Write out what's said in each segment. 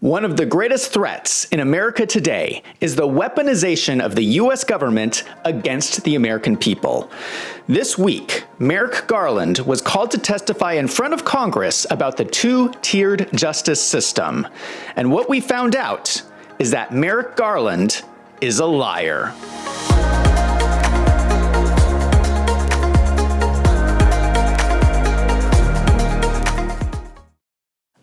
One of the greatest threats in America today is the weaponization of the U.S. government against the American people. This week, Merrick Garland was called to testify in front of Congress about the two-tiered justice system. And what we found out is that Merrick Garland is a liar.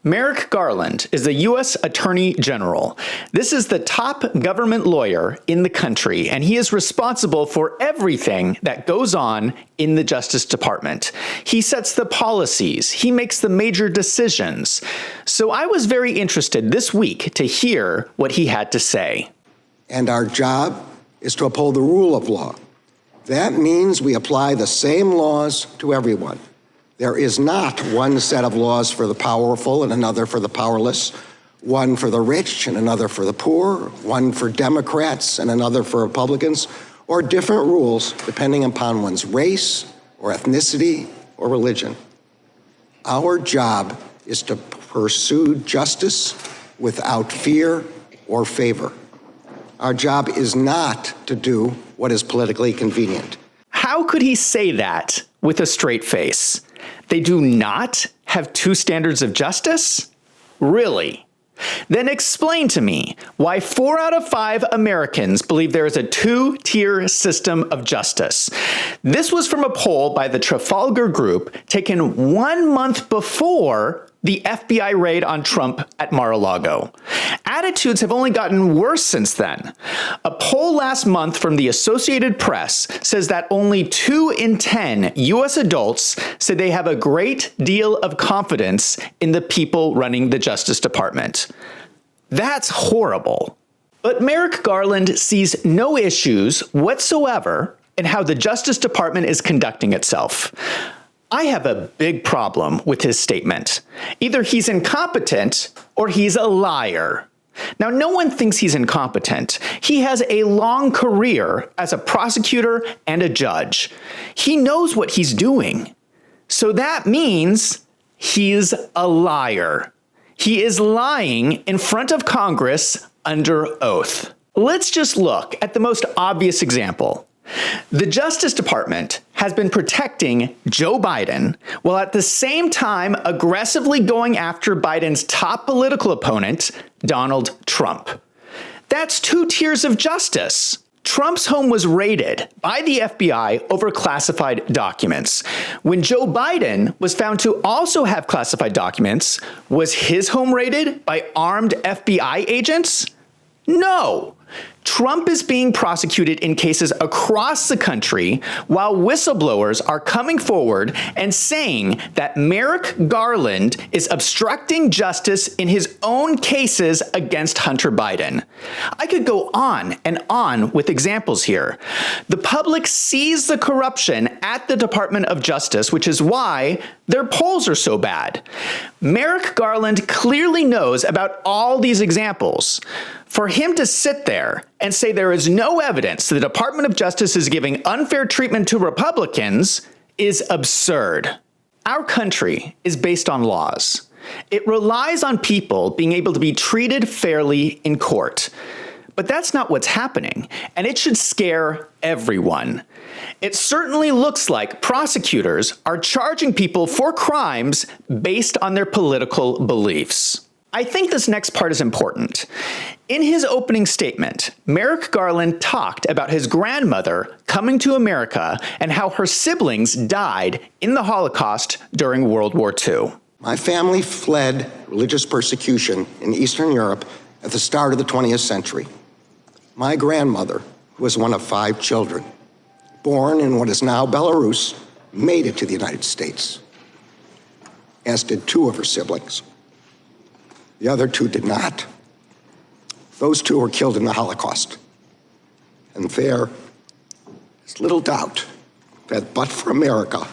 Merrick Garland is the U.S. Attorney General. This is the top government lawyer in the country, and he is responsible for everything that goes on in the Justice Department. He sets the policies. He makes the major decisions. So I was very interested this week to hear what he had to say. And our job is to uphold the rule of law. That means we apply the same laws to everyone. There is not one set of laws for the powerful and another for the powerless, one for the rich and another for the poor, one for Democrats and another for Republicans, or different rules depending upon one's race or ethnicity or religion. Our job is to pursue justice without fear or favor. Our job is not to do what is politically convenient. How could he say that with a straight face? They do not have two standards of justice? Really? Then explain to me why 4 out of 5 Americans believe there is a two-tier system of justice. This was from a poll by the Trafalgar Group taken 1 month before the FBI raid on Trump at Mar-a-Lago. Attitudes have only gotten worse since then. A poll last month from the Associated Press says that only 2 in 10 U.S. adults said they have a great deal of confidence in the people running the Justice Department. That's horrible. But Merrick Garland sees no issues whatsoever in how the Justice Department is conducting itself. I have a big problem with his statement. Either he's incompetent or he's a liar. Now, no one thinks he's incompetent. He has a long career as a prosecutor and a judge. He knows what he's doing. So that means he's a liar. He is lying in front of Congress under oath. Let's just look at the most obvious example. The Justice Department has been protecting Joe Biden while at the same time aggressively going after Biden's top political opponent, Donald Trump. That's 2 tiers of justice. Trump's home was raided by the FBI over classified documents. When Joe Biden was found to also have classified documents, was his home raided by armed FBI agents? No. Trump is being prosecuted in cases across the country while whistleblowers are coming forward and saying that Merrick Garland is obstructing justice in his own cases against Hunter Biden. I could go on and on with examples here. The public sees the corruption at the Department of Justice, which is why their polls are so bad. Merrick Garland clearly knows about all these examples. For him to sit there and say there is no evidence the Department of Justice is giving unfair treatment to Republicans is absurd. Our country is based on laws. It relies on people being able to be treated fairly in court. But that's not what's happening, and it should scare everyone. It certainly looks like prosecutors are charging people for crimes based on their political beliefs. I think this next part is important. In his opening statement, Merrick Garland talked about his grandmother coming to America and how her siblings died in the Holocaust during World War II. My family fled religious persecution in Eastern Europe at the start of the 20th century. My grandmother, who was one of 5 children, born in what is now Belarus, made it to the United States, as did 2 of her siblings. The other 2 did not. Those 2 were killed in the Holocaust. And there is little doubt that but for America,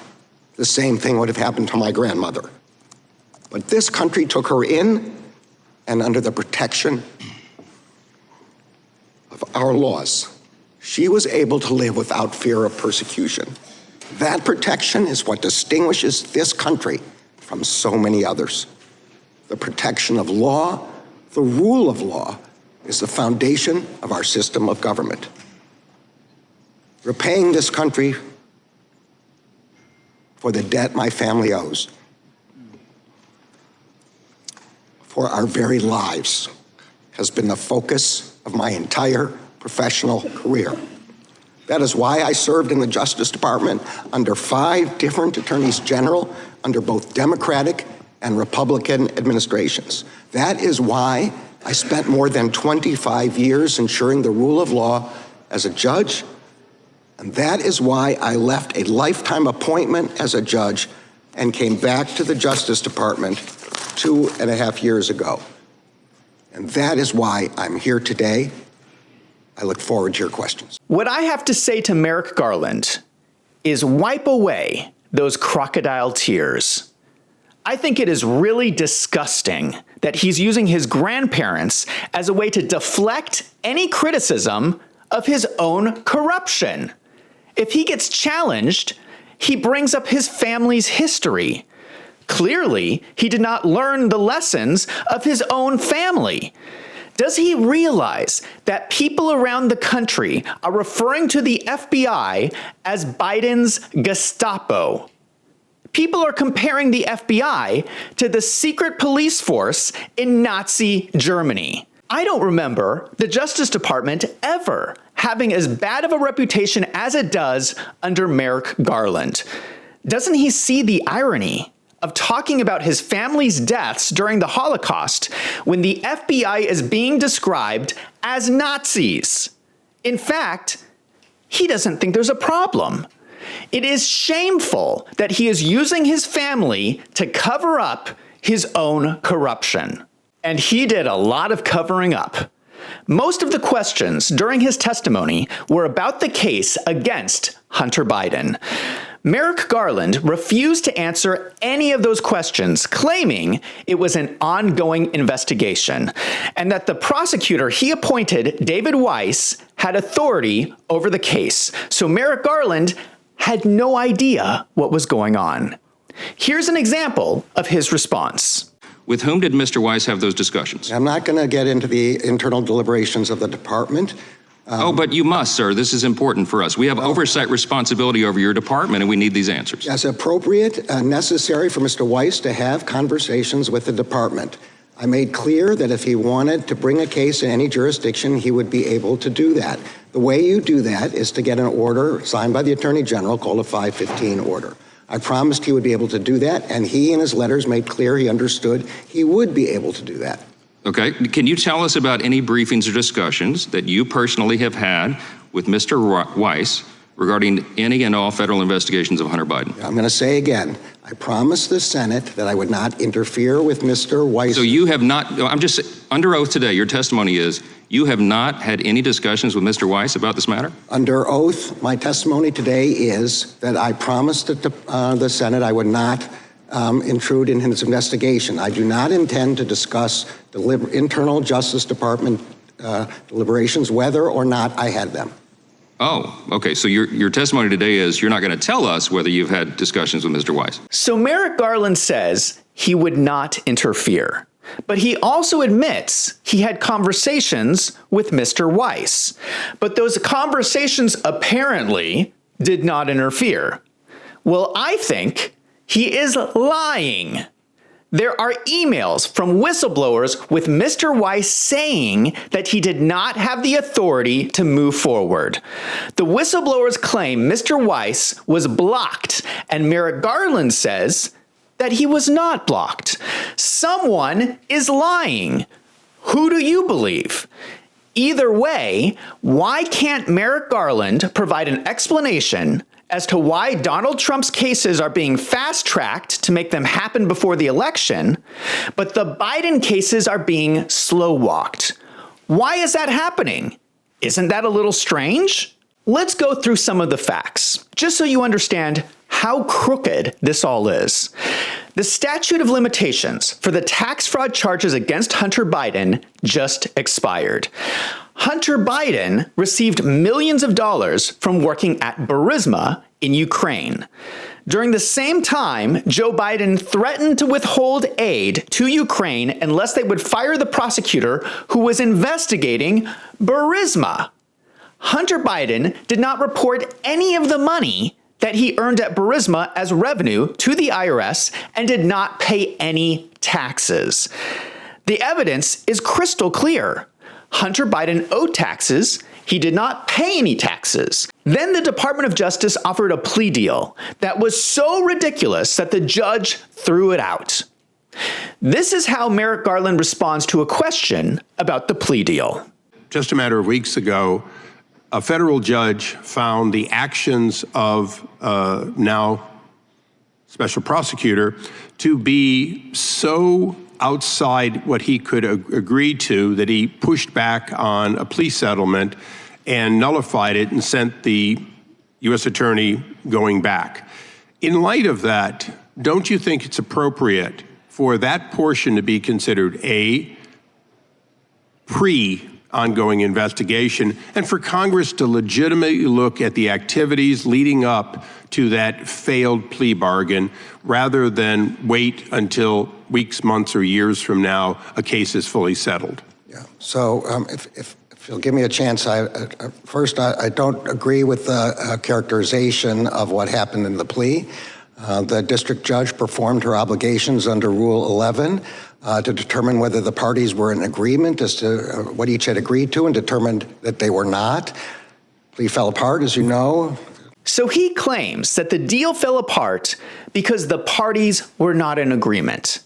the same thing would have happened to my grandmother. But this country took her in, and under the protection of our laws, she was able to live without fear of persecution. That protection is what distinguishes this country from so many others. The protection of law, The rule of law is the foundation of our system of government. Repaying this country for the debt my family owes, for our very lives, has been the focus of my entire professional career. That is why I served in the Justice Department under 5 different attorneys general under both Democratic and Republican administrations. That is why I spent more than 25 years ensuring the rule of law as a judge, and that is why I left a lifetime appointment as a judge and came back to the Justice Department 2.5 years ago. And that is why I'm here today. I look forward to your questions. What I have to say to Merrick Garland is wipe away those crocodile tears. I think it is really disgusting that he's using his grandparents as a way to deflect any criticism of his own corruption. If he gets challenged, he brings up his family's history. Clearly, he did not learn the lessons of his own family. Does he realize that people around the country are referring to the FBI as Biden's Gestapo? People are comparing the FBI to the secret police force in Nazi Germany. I don't remember the Justice Department ever having as bad of a reputation as it does under Merrick Garland. Doesn't he see the irony of talking about his family's deaths during the Holocaust when the FBI is being described as Nazis? In fact, he doesn't think there's a problem. It is shameful that he is using his family to cover up his own corruption. And he did a lot of covering up. Most of the questions during his testimony were about the case against Hunter Biden. Merrick Garland refused to answer any of those questions, claiming it was an ongoing investigation, and that the prosecutor he appointed, David Weiss, had authority over the case. So Merrick Garland had no idea what was going on. Here's an example of his response. With whom did Mr. Weiss have those discussions? I'm not going to get into the internal deliberations of the department. But you must, sir. This is important for us. We have oversight responsibility over your department, and we need these answers. As appropriate and necessary for Mr. Weiss to have conversations with the department. I made clear that if he wanted to bring a case in any jurisdiction, he would be able to do that. The way you do that is to get an order signed by the Attorney General called a 515 order. I promised he would be able to do that, and he in his letters made clear he understood he would be able to do that. Okay. Can you tell us about any briefings or discussions that you personally have had with Mr. Weiss regarding any and all federal investigations of Hunter Biden? I'm going to say again, I promised the Senate that I would not interfere with Mr. Weiss. So you have not, I'm just, under oath today, your testimony is you have not had any discussions with Mr. Weiss about this matter? Under oath, my testimony today is that I promised the Senate I would not intrude in his investigation. I do not intend to discuss internal Justice Department deliberations, whether or not I had them. Oh, okay. So your testimony today is you're not going to tell us whether you've had discussions with Mr. Weiss. So Merrick Garland says he would not interfere, but he also admits he had conversations with Mr. Weiss. But those conversations apparently did not interfere. Well, I think he is lying. There are emails from whistleblowers with Mr. Weiss saying that he did not have the authority to move forward. The whistleblowers claim Mr. Weiss was blocked, and Merrick Garland says that he was not blocked. Someone is lying. Who do you believe? Either way, why can't Merrick Garland provide an explanation as to why Donald Trump's cases are being fast-tracked to make them happen before the election, but the Biden cases are being slow-walked? Why is that happening? Isn't that a little strange? Let's go through some of the facts, just so you understand how crooked this all is. The statute of limitations for the tax fraud charges against Hunter Biden just expired. Hunter Biden received millions of dollars from working at Burisma in Ukraine. During the same time, Joe Biden threatened to withhold aid to Ukraine unless they would fire the prosecutor who was investigating Burisma. Hunter Biden did not report any of the money that he earned at Burisma as revenue to the IRS and did not pay any taxes. The evidence is crystal clear. Hunter Biden owed taxes. He did not pay any taxes. Then the Department of Justice offered a plea deal that was so ridiculous that the judge threw it out. This is how Merrick Garland responds to a question about the plea deal. Just a matter of weeks ago, a federal judge found the actions of now special prosecutor to be so outside what he could agree to that he pushed back on a plea settlement and nullified it and sent the U.S. attorney going back. In light of that, don't you think it's appropriate for that portion to be considered a pre-ongoing investigation and for Congress to legitimately look at the activities leading up to that failed plea bargain rather than wait until weeks, months, or years from now a case is fully settled? Yeah. So if you'll give me a chance, first, I don't agree with the characterization of what happened in the plea. The district judge performed her obligations under Rule 11 to determine whether the parties were in agreement as to what each had agreed to and determined that they were not. Plea fell apart, as you know. So he claims that the deal fell apart because the parties were not in agreement.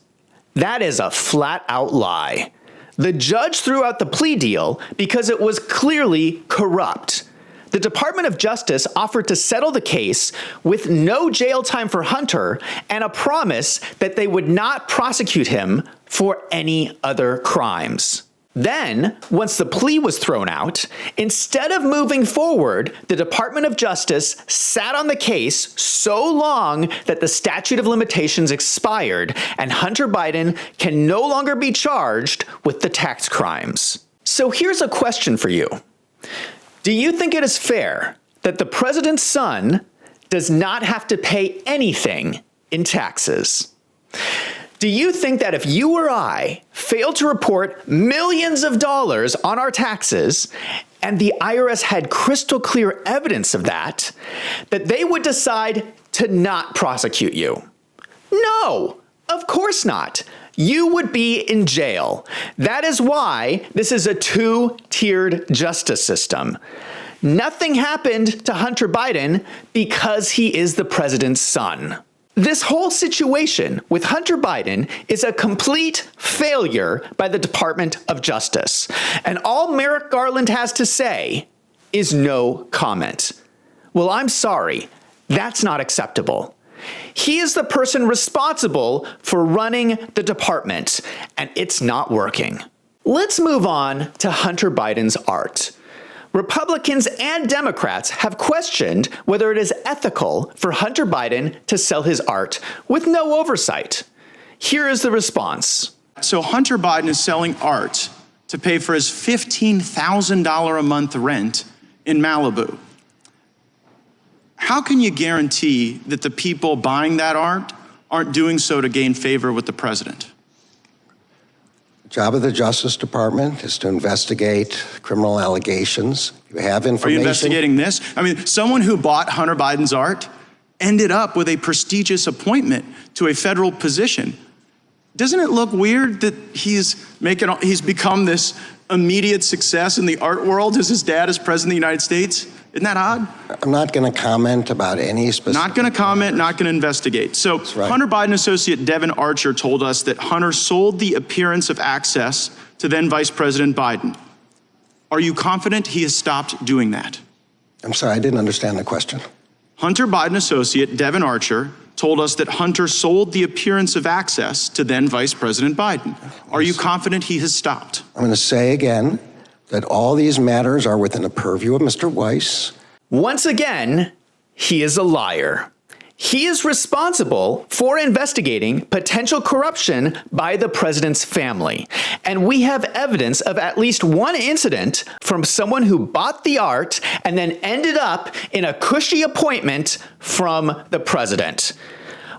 That is a flat-out lie. The judge threw out the plea deal because it was clearly corrupt. The Department of Justice offered to settle the case with no jail time for Hunter and a promise that they would not prosecute him for any other crimes. Then, once the plea was thrown out, instead of moving forward, the Department of Justice sat on the case so long that the statute of limitations expired and Hunter Biden can no longer be charged with the tax crimes. So here's a question for you. Do you think it is fair that the president's son does not have to pay anything in taxes? Do you think that if you or I failed to report millions of dollars on our taxes, and the IRS had crystal clear evidence of that, that they would decide to not prosecute you? No, of course not. You would be in jail. That is why this is a two-tiered justice system. Nothing happened to Hunter Biden because he is the president's son. This whole situation with Hunter Biden is a complete failure by the Department of Justice. And all Merrick Garland has to say is no comment. Well, I'm sorry. That's not acceptable. He is the person responsible for running the department, and it's not working. Let's move on to Hunter Biden's art. Republicans and Democrats have questioned whether it is ethical for Hunter Biden to sell his art with no oversight. Here is the response. So Hunter Biden is selling art to pay for his $15,000 a month rent in Malibu. How can you guarantee that the people buying that art aren't doing so to gain favor with the president? The job of the Justice Department is to investigate criminal allegations. You have information. Are you investigating this? I mean, someone who bought Hunter Biden's art ended up with a prestigious appointment to a federal position. Doesn't it look weird that he's become this immediate success in the art world as his dad is president of the United States? Isn't that odd? I'm not going to comment about any specific... Not going to comment, not going to investigate. So right. Hunter Biden associate Devin Archer told us that Hunter sold the appearance of access to then Vice President Biden. Are you confident he has stopped doing that? I'm sorry, I didn't understand the question. Hunter Biden associate Devin Archer told us that Hunter sold the appearance of access to then Vice President Biden. Are you confident he has stopped? I'm going to say again that all these matters are within the purview of Mr. Weiss. Once again, he is a liar. He is responsible for investigating potential corruption by the president's family. And we have evidence of at least one incident from someone who bought the art and then ended up in a cushy appointment from the president.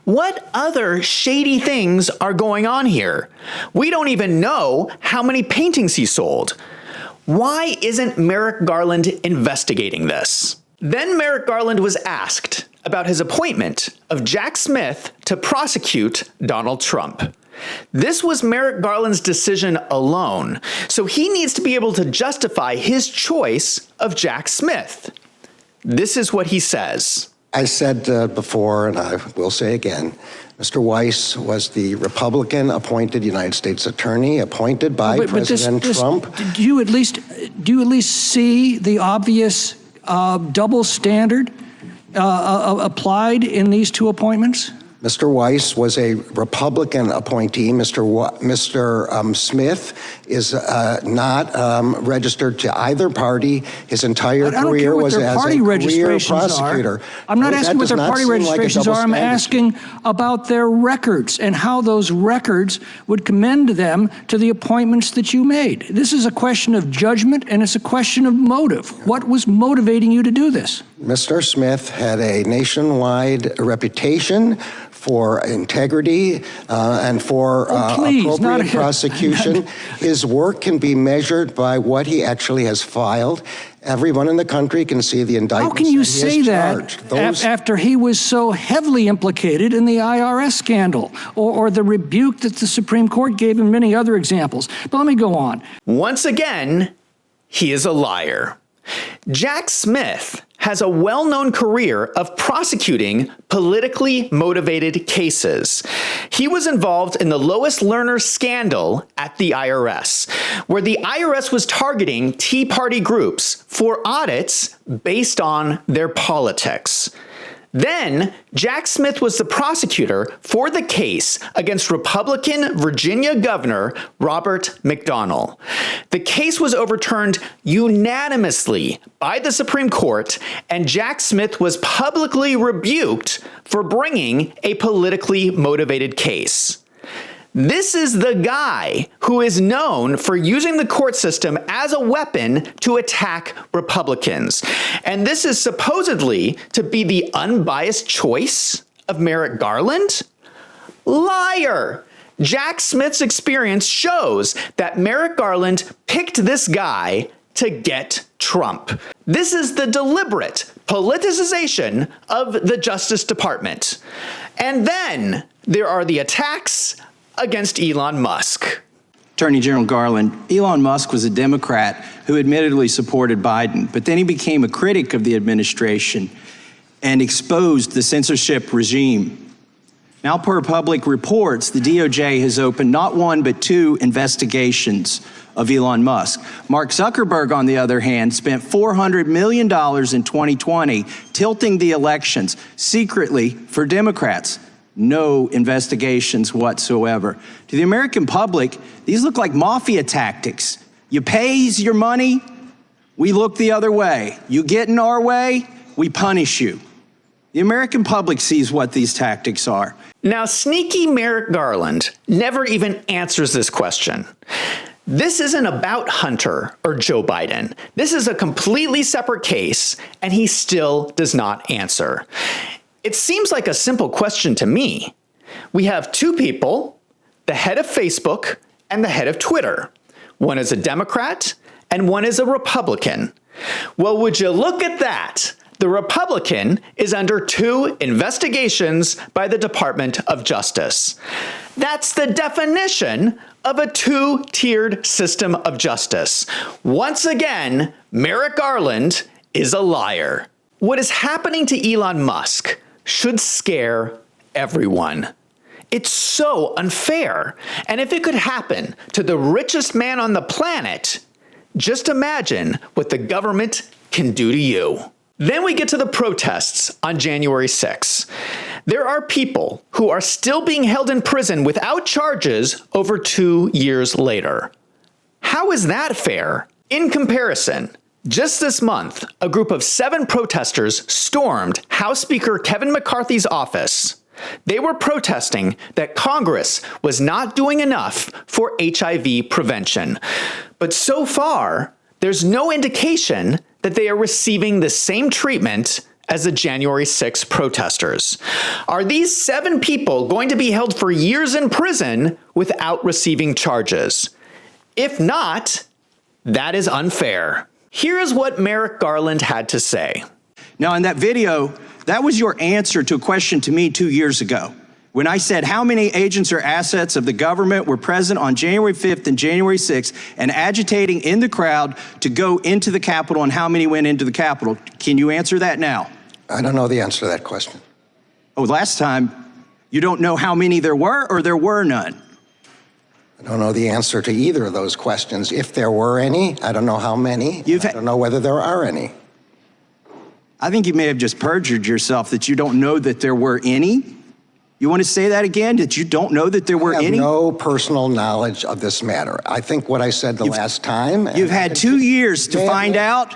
What other shady things are going on here? We don't even know how many paintings he sold. Why isn't Merrick Garland investigating this? Then Merrick Garland was asked about his appointment of Jack Smith to prosecute Donald Trump. This was Merrick Garland's decision alone, so he needs to be able to justify his choice of Jack Smith. This is what he says. I said before, and I will say again, Mr. Weiss was the Republican-appointed United States Attorney appointed by President Trump. Do you at least see the obvious double standard applied in these two appointments? Mr. Weiss was a Republican appointee. Mr. Smith is not registered to either party. His entire career was as a career prosecutor. I'm not asking what their party registrations are. I'm asking about their records and how those records would commend them to the appointments that you made. This is a question of judgment, and it's a question of motive. What was motivating you to do this? Mr. Smith had a nationwide reputation for integrity and for appropriate prosecution. His work can be measured by what he actually has filed. Everyone in the country can see the indictments. How can you say that after he was so heavily implicated in the IRS scandal or the rebuke that the Supreme Court gave him, many other examples? But let me go on. Once again, he is a liar. Jack Smith has a well-known career of prosecuting politically motivated cases. He was involved in the Lois Lerner scandal at the IRS, where the IRS was targeting Tea Party groups for audits based on their politics. Then, Jack Smith was the prosecutor for the case against Republican Virginia Governor Robert McDonnell. The case was overturned unanimously by the Supreme Court, and Jack Smith was publicly rebuked for bringing a politically motivated case. This is the guy who is known for using the court system as a weapon to attack Republicans. And this is supposedly to be the unbiased choice of Merrick Garland? Liar! Jack Smith's experience shows that Merrick Garland picked this guy to get Trump. This is the deliberate politicization of the Justice Department. And then there are the attacks against Elon Musk. Attorney General Garland, Elon Musk was a Democrat who admittedly supported Biden, but then he became a critic of the administration and exposed the censorship regime. Now, per public reports, the DOJ has opened not one but two investigations of Elon Musk. Mark Zuckerberg, on the other hand, spent $400 million in 2020 tilting the elections secretly for Democrats. No investigations whatsoever. To the American public, these look like mafia tactics. You pays your money, we look the other way. You get in our way, we punish you. The American public sees what these tactics are. Now, sneaky Merrick Garland never even answers this question. This isn't about Hunter or Joe Biden. This is a completely separate case, and he still does not answer. It seems like a simple question to me. We have two people, the head of Facebook and the head of Twitter. One is a Democrat and one is a Republican. Well, would you look at that? The Republican is under two investigations by the Department of Justice. That's the definition of a two-tiered system of justice. Once again, Merrick Garland is a liar. What is happening to Elon Musk should scare everyone. It's so unfair. And if it could happen to the richest man on the planet, just imagine what the government can do to you. Then we get to the protests on January 6th. There are people who are still being held in prison without charges over 2 years later. How is that fair? In comparison, Just this month, a group of 7 protesters stormed House Speaker Kevin McCarthy's office. They were protesting that Congress was not doing enough for HIV prevention. But so far, there's no indication that they are receiving the same treatment as the January 6 protesters. Are these 7 people going to be held for years in prison without receiving charges? If not, that is unfair. Here is what Merrick Garland had to say. Now, in that video, that was your answer to a question to me 2 years ago, when I said how many agents or assets of the government were present on January 5th and January 6th and agitating in the crowd to go into the Capitol, and how many went into the Capitol. Can you answer that now? I don't know the answer to that question. Oh, last time, you don't know how many there were, or there were none? I don't know the answer to either of those questions. If there were any, I don't know how many. I don't know whether there are any. I think you may have just perjured yourself that you don't know that there were any. You want to say that again, that you don't know that there were any? I have no personal knowledge of this matter. I think what I said the last time. You've had 2 years to find out.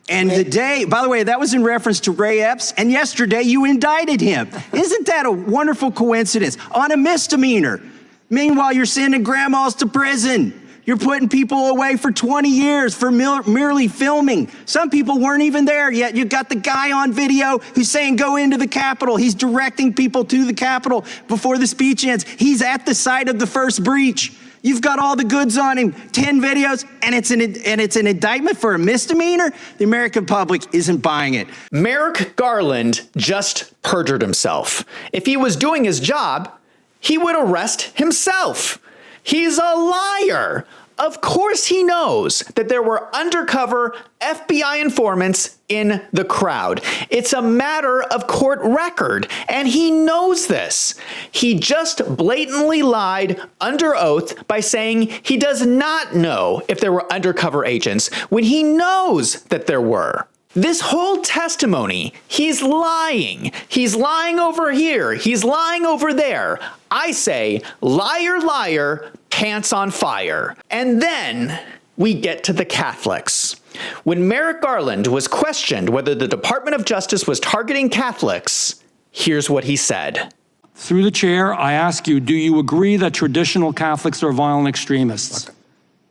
And the day, by the way, that was in reference to Ray Epps, and yesterday you indicted him. Isn't that a wonderful coincidence? On a misdemeanor. Meanwhile, you're sending grandmas to prison. You're putting people away for 20 years for merely filming. Some people weren't even there yet. You've got the guy on video who's saying go into the Capitol. He's directing people to the Capitol before the speech ends. He's at the site of the first breach. You've got all the goods on him, 10 videos, and it's an indictment for a misdemeanor? The American public isn't buying it. Merrick Garland just perjured himself. If he was doing his job, he would arrest himself. He's a liar. Of course he knows that there were undercover FBI informants in the crowd. It's a matter of court record, and he knows this. He just blatantly lied under oath by saying he does not know if there were undercover agents when he knows that there were. This whole testimony, he's lying. He's lying over here. He's lying over there. I say, liar, liar, pants on fire. And then we get to the Catholics. When Merrick Garland was questioned whether the Department of Justice was targeting Catholics, here's what he said. Through the chair, I ask you, do you agree that traditional Catholics are violent extremists?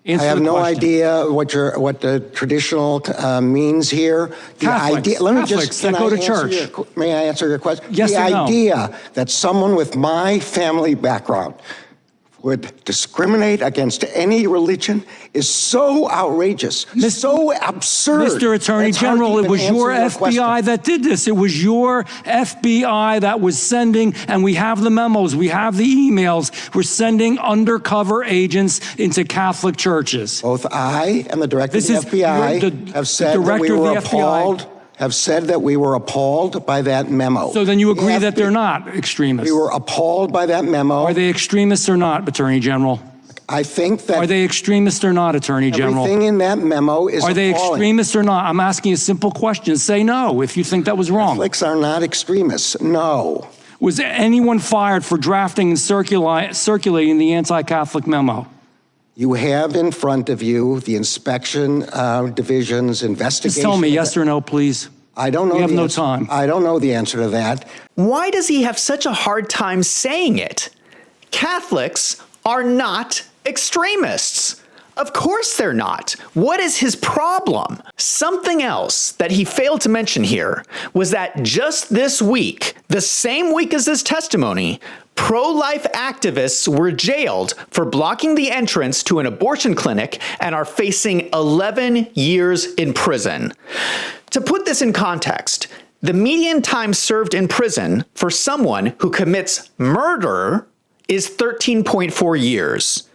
I have no idea what the traditional means here. Catholics that go to church. May I answer your question? Yes or no? The idea that someone with my family background would discriminate against any religion is so outrageous, so absurd. Mr. Attorney General, it was your FBI that did this. It was your FBI that was sending, and we have the memos, we have the emails, we're sending undercover agents into Catholic churches. Both I and the director of the FBI have said that we were appalled. Have said that we were appalled by that memo. So then you agree that they're not extremists? We were appalled by that memo. Are they extremists or not, Attorney General? I think that... Are they extremists or not, Attorney General? Everything in that memo is Are they extremists or not? I'm asking a simple question. Say no if you think that was wrong. Catholics are not extremists. No. Was anyone fired for drafting and circulating the anti-Catholic memo? You have in front of you the inspection division's investigation. Just tell me yes or no, please. I don't know. We have no time. I don't know the answer to that. Why does he have such a hard time saying it? Catholics are not extremists. Of course they're not. What is his problem? Something else that he failed to mention here was that just this week, the same week as this testimony, pro-life activists were jailed for blocking the entrance to an abortion clinic and are facing 11 years in prison. To put this in context, the median time served in prison for someone who commits murder is 13.4 years.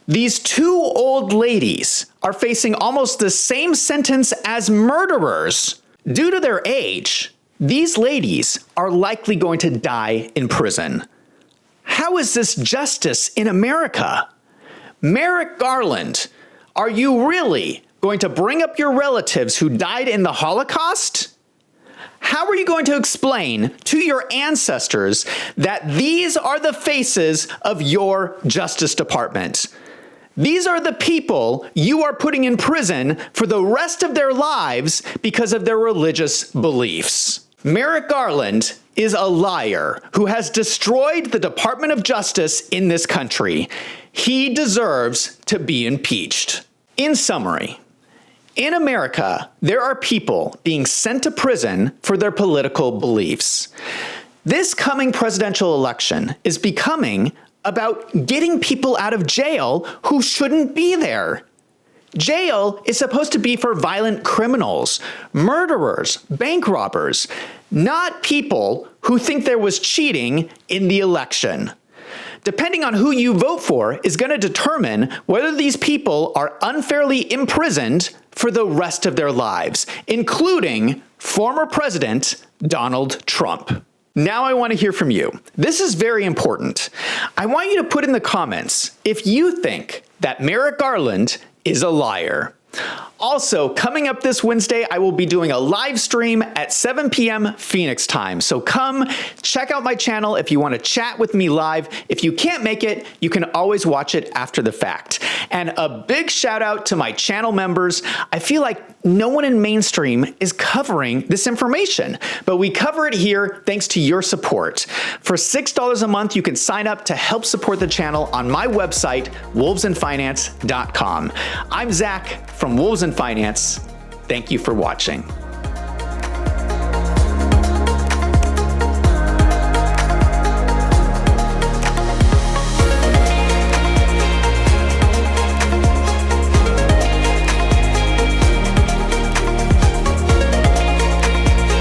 These 2 old ladies are facing almost the same sentence as murderers. Due to their age, these ladies are likely going to die in prison. How is this justice in America? Merrick Garland, are you really going to bring up your relatives who died in the Holocaust? How are you going to explain to your ancestors that these are the faces of your Justice Department? These are the people you are putting in prison for the rest of their lives because of their religious beliefs. Merrick Garland is a liar who has destroyed the Department of Justice in this country. He deserves to be impeached. In summary, in America, there are people being sent to prison for their political beliefs. This coming presidential election is becoming about getting people out of jail who shouldn't be there. Jail is supposed to be for violent criminals, murderers, bank robbers, not people who think there was cheating in the election. Depending on who you vote for is going to determine whether these people are unfairly imprisoned for the rest of their lives, including former President Donald Trump. Now I want to hear from you. This is very important. I want you to put in the comments if you think that Merrick Garland is a liar. Also, coming up this Wednesday, I will be doing a live stream at 7 p.m. Phoenix time. So come check out my channel if you want to chat with me live. If you can't make it, you can always watch it after the fact. And a big shout out to my channel members. I feel like no one in mainstream is covering this information, but we cover it here thanks to your support. For $6 a month, you can sign up to help support the channel on my website, wolvesandfinance.com. I'm Zach from Wolves and Finance. Thank you for watching.